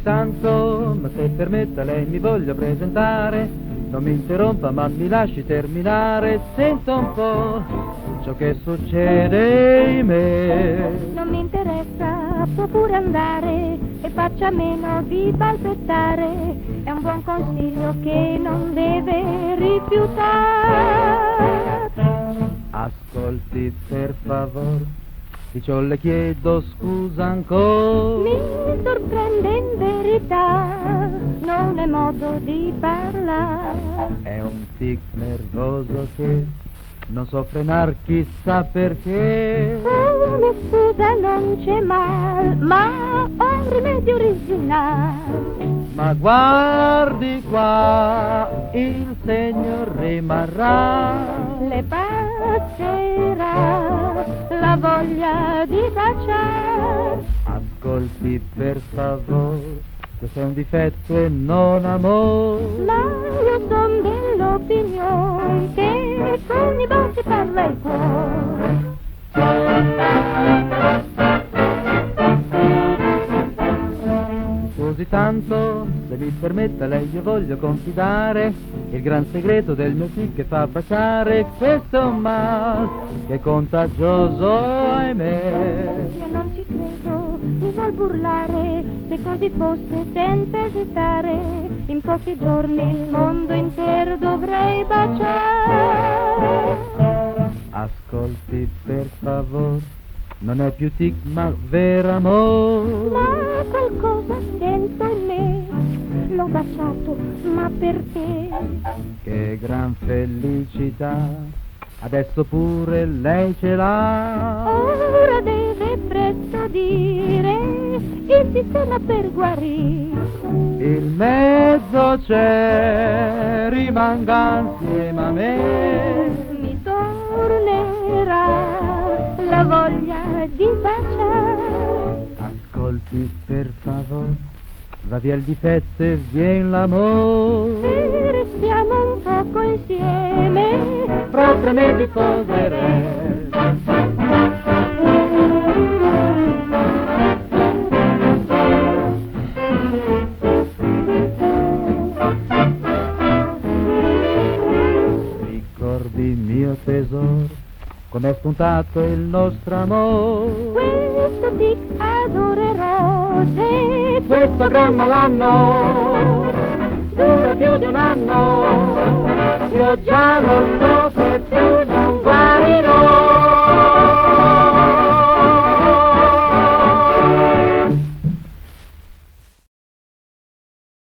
tanto, ma se permetta lei mi voglio presentare. Non mi interrompa ma mi lasci terminare. Senta un po' ciò che succede in me. Non mi interessa, può pure andare e faccia meno di balbettare. È un buon consiglio che non deve rifiutare. Ascolti per favore, di ciò le chiedo scusa ancora. Mi sorprende in verità, non è modo di parlare. È un tic nervoso che non so frenar chissà perché. Una scusa non c'è mai, ma ho un rimedio originale. Ma guardi qua, il segno rimarrà. Le passerà la voglia di baciare. Ascolti per favore, questo è un difetto e non amore. Ma io son dell'opinione che con i baci parla il cuore. Così tanto, se mi permetta lei io voglio confidare il gran segreto del mio tic che fa baciare. Questo è un mal che è contagioso, ahimè. Io non ci credo, mi vuol burlare. Se così fosse senza esitare, in pochi giorni il mondo intero dovrei baciare. Ascolti per favore, non è più tic ma vero amore. Ma qualcosa sento in me, l'ho baciato, ma per te. Che gran felicità, adesso pure lei ce l'ha. Ora deve presto dire il sistema per guarire. Il mezzo c'è, rimanga insieme a me. Mi tornerà la voglia di baciare. Ascolti per favore, va via il difetto e vien l'amore. E restiamo un poco insieme, Fra 3 mesi sposerei. Ricordi mio tesoro, com'è spuntato il nostro amore. questo tic adorerò. Se Questo gran malanno dura più di un anno, io già lo so che più non guarirò.